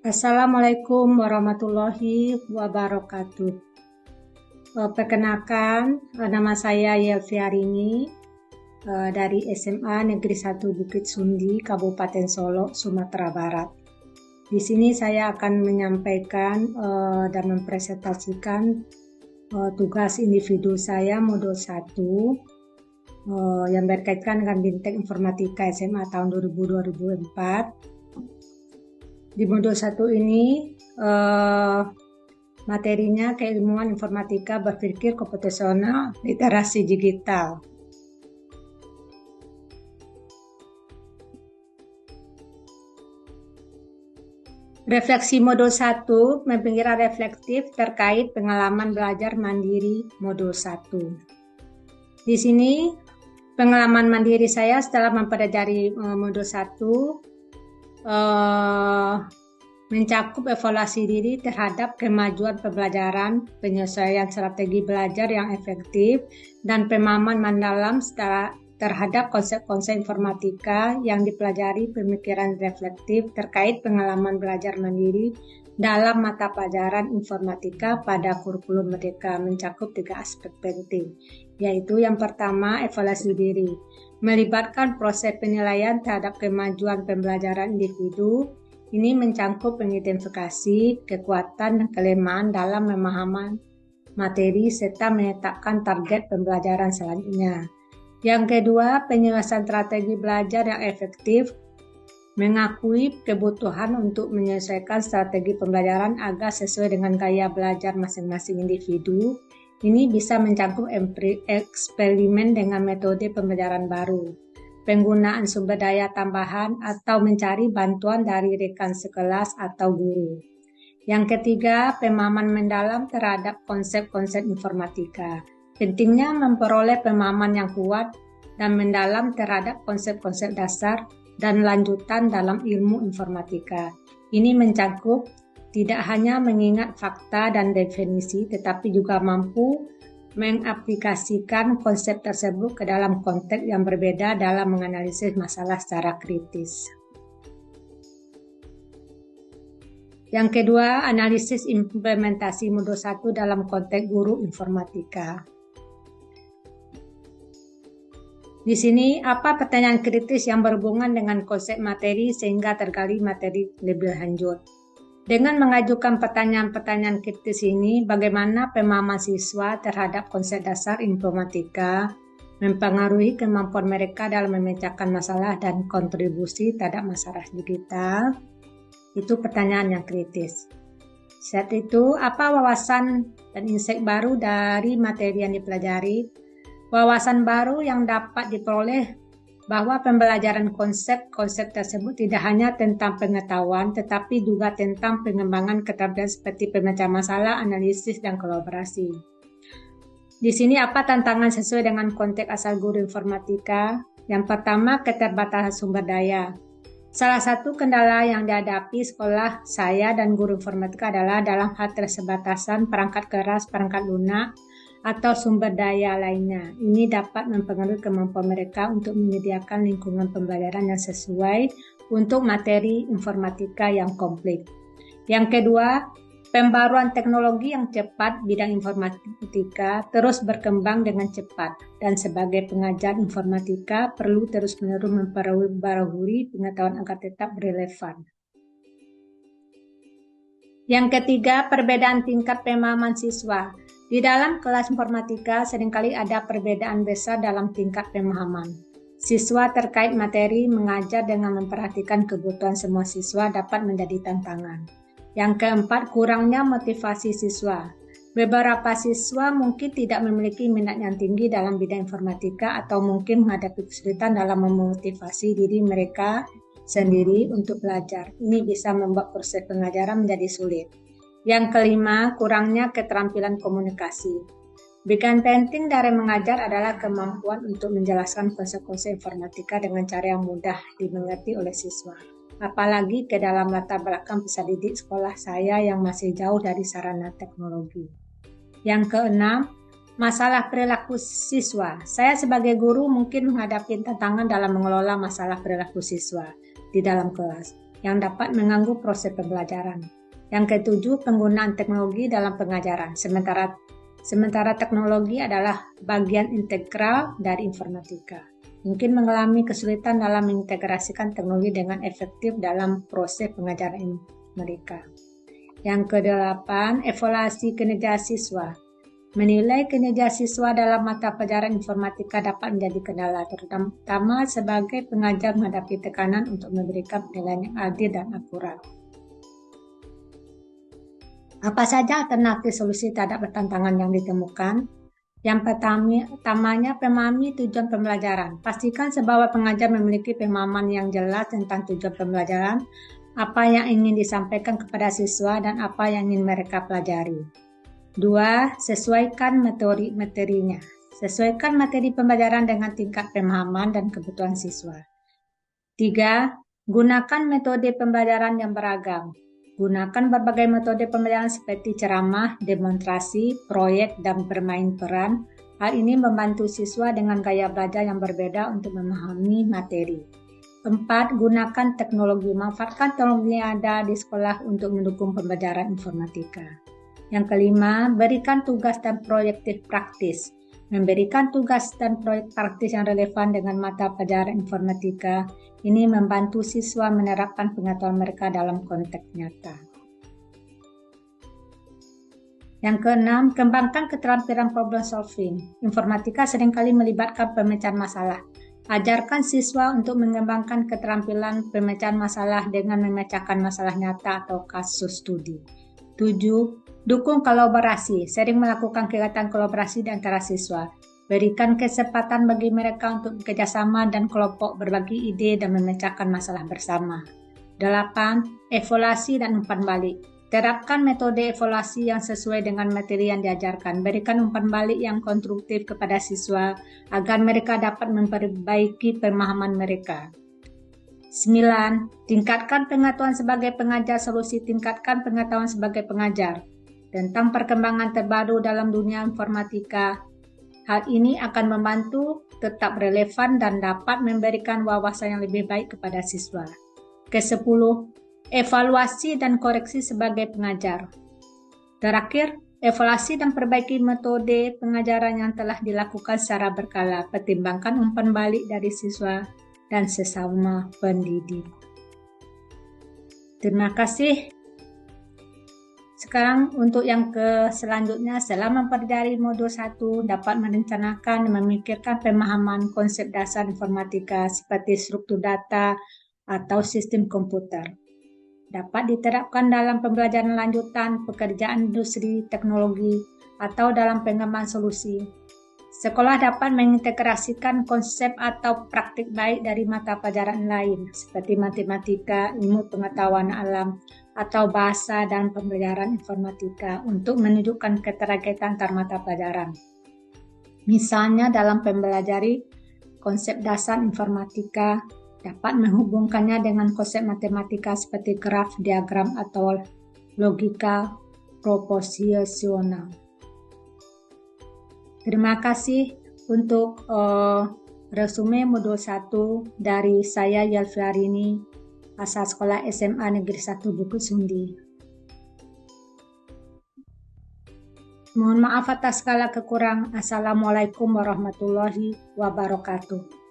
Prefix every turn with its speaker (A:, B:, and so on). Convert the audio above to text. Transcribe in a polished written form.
A: Assalamualaikum warahmatullahi wabarakatuh. Perkenalkan, nama saya Yelviarini dari SMA Negeri 1 Bukit Sundi, Kabupaten Solok, Sumatera Barat. Di sini saya akan menyampaikan dan mempresentasikan tugas individu saya modul 1 yang berkaitan dengan Bintek Informatika SMA tahun 2004. Di modul 1 ini materinya keilmuan informatika berpikir komputasional, literasi digital. Refleksi modul 1, pemikiran reflektif terkait pengalaman belajar mandiri modul 1. Di sini pengalaman mandiri saya setelah mempelajari modul 1 mencakup evaluasi diri terhadap kemajuan pembelajaran, penyesuaian strategi belajar yang efektif, dan pemahaman mendalam terhadap konsep-konsep informatika yang dipelajari, pemikiran reflektif terkait pengalaman belajar mandiri dalam mata pelajaran informatika pada kurikulum Merdeka mencakup 3 aspek penting, yaitu yang pertama evaluasi diri, melibatkan proses penilaian terhadap kemajuan pembelajaran individu. Ini mencakup mengidentifikasi kekuatan dan kelemahan dalam memahami materi serta menetapkan target pembelajaran selanjutnya. Yang kedua, penyelesaian strategi belajar yang efektif, mengakui kebutuhan untuk menyesuaikan strategi pembelajaran agar sesuai dengan gaya belajar masing-masing individu. Ini bisa mencakup eksperimen dengan metode pembelajaran baru, penggunaan sumber daya tambahan, atau mencari bantuan dari rekan sekelas atau guru. Yang ketiga, pemahaman mendalam terhadap konsep-konsep informatika. Pentingnya memperoleh pemahaman yang kuat dan mendalam terhadap konsep-konsep dasar dan lanjutan dalam ilmu informatika. Ini mencakup tidak hanya mengingat fakta dan definisi, tetapi juga mampu mengaplikasikan konsep tersebut ke dalam konteks yang berbeda dalam menganalisis masalah secara kritis. Yang kedua, analisis implementasi modul 1 dalam konteks guru informatika. Di sini, apa pertanyaan kritis yang berhubungan dengan konsep materi sehingga tergali materi lebih lanjut? Dengan mengajukan pertanyaan-pertanyaan kritis ini, bagaimana pemahaman siswa terhadap konsep dasar informatika mempengaruhi kemampuan mereka dalam memecahkan masalah dan kontribusi terhadap masalah digital? Itu pertanyaan yang kritis. Saat itu, apa wawasan dan insight baru dari materi yang dipelajari? Wawasan baru yang dapat diperoleh bahwa pembelajaran konsep-konsep tersebut tidak hanya tentang pengetahuan, tetapi juga tentang pengembangan keterampilan seperti pemecahan masalah, analisis, dan kolaborasi. Di sini apa tantangan sesuai dengan konteks asal guru informatika? Yang pertama, keterbatasan sumber daya. Salah satu kendala yang dihadapi sekolah saya dan guru informatika adalah dalam hal keterbatasan perangkat keras, perangkat lunak, atau sumber daya lainnya. Ini dapat mempengaruhi kemampuan mereka untuk menyediakan lingkungan pembelajaran yang sesuai untuk materi informatika yang komplit. Yang kedua, pembaruan teknologi yang cepat. Bidang informatika terus berkembang dengan cepat, dan sebagai pengajar informatika perlu terus-menerus memperbarui pengetahuan agar tetap relevan. Yang ketiga, perbedaan tingkat pemahaman siswa. Di dalam kelas informatika seringkali ada perbedaan besar dalam tingkat pemahaman. Siswa terkait materi mengajar dengan memperhatikan kebutuhan semua siswa dapat menjadi tantangan. Yang keempat, kurangnya motivasi siswa. Beberapa siswa mungkin tidak memiliki minat yang tinggi dalam bidang informatika atau mungkin menghadapi kesulitan dalam memotivasi diri mereka sendiri untuk belajar. Ini bisa membuat proses pengajaran menjadi sulit. Yang kelima, kurangnya keterampilan komunikasi. Bagian penting dari mengajar adalah kemampuan untuk menjelaskan konsep-konsep informatika dengan cara yang mudah dimengerti oleh siswa. Apalagi ke dalam latar belakang peserta didik sekolah saya yang masih jauh dari sarana teknologi. Yang keenam, masalah perilaku siswa. Saya sebagai guru mungkin menghadapi tantangan dalam mengelola masalah perilaku siswa di dalam kelas. yang dapat mengganggu proses pembelajaran. Yang ketujuh, penggunaan teknologi dalam pengajaran. Sementara teknologi adalah bagian integral dari informatika. Mungkin mengalami kesulitan dalam mengintegrasikan teknologi dengan efektif dalam proses pengajaran mereka. Yang kedelapan, evaluasi kinerja siswa. Menilai kinerja siswa dalam mata pelajaran informatika dapat menjadi kendala, terutama sebagai pengajar menghadapi tekanan untuk memberikan penilaian yang adil dan akurat. Apa saja alternatif solusi terhadap tantangan yang ditemukan? Yang pertamanya, memahami tujuan pembelajaran. Pastikan sebuah pengajar memiliki pemahaman yang jelas tentang tujuan pembelajaran, apa yang ingin disampaikan kepada siswa, dan apa yang ingin mereka pelajari. 2. Sesuaikan materinya. Sesuaikan materi pembelajaran dengan tingkat pemahaman dan kebutuhan siswa. 3. Gunakan metode pembelajaran yang beragam. Gunakan berbagai metode pembelajaran seperti ceramah, demonstrasi, proyek, dan bermain peran. Hal ini membantu siswa dengan gaya belajar yang berbeda untuk memahami materi. 4. Gunakan teknologi. Manfaatkan teknologi yang ada di sekolah untuk mendukung pembelajaran informatika. Yang kelima, berikan tugas dan proyek praktis. Memberikan tugas dan proyek praktis yang relevan dengan mata pelajaran informatika ini membantu siswa menerapkan pengetahuan mereka dalam konteks nyata. Yang keenam, kembangkan keterampilan problem solving. Informatika seringkali melibatkan pemecahan masalah. Ajarkan siswa untuk mengembangkan keterampilan pemecahan masalah dengan memecahkan masalah nyata atau kasus studi. 7. Dukung kolaborasi, sering melakukan kegiatan kolaborasi di antara siswa. Berikan kesempatan bagi mereka untuk bekerjasama dan kelompok berbagi ide dan memecahkan masalah bersama. 8. Evaluasi dan umpan balik. Terapkan metode evaluasi yang sesuai dengan materi yang diajarkan. Berikan umpan balik yang konstruktif kepada siswa agar mereka dapat memperbaiki pemahaman mereka. 9. Tingkatkan pengetahuan sebagai pengajar. Solusi tingkatkan pengetahuan sebagai pengajar tentang perkembangan terbaru dalam dunia informatika. Hal ini akan membantu tetap relevan dan dapat memberikan wawasan yang lebih baik kepada siswa. Ke-10, evaluasi dan koreksi sebagai pengajar. Terakhir, evaluasi dan perbaiki metode pengajaran yang telah dilakukan secara berkala. Pertimbangkan umpan balik dari siswa dan sesama pendidik. Terima kasih. Sekarang untuk yang selanjutnya, selama mempelajari modul 1 dapat merencanakan dan memikirkan pemahaman konsep dasar informatika seperti struktur data atau sistem komputer. Dapat diterapkan dalam pembelajaran lanjutan, pekerjaan industri, teknologi, atau dalam pengembangan solusi. Sekolah dapat mengintegrasikan konsep atau praktik baik dari mata pelajaran lain seperti matematika, ilmu pengetahuan alam, atau bahasa dan pembelajaran informatika untuk menunjukkan keterkaitan antar mata pelajaran. Misalnya dalam mempelajari konsep dasar informatika dapat menghubungkannya dengan konsep matematika seperti graf, diagram, atau logika proposisional. Terima kasih untuk resume modul 1 dari saya Yelviarini, asal sekolah SMA Negeri 1 Bukit Sundi. Mohon maaf atas segala kekurangan. Assalamualaikum warahmatullahi wabarakatuh.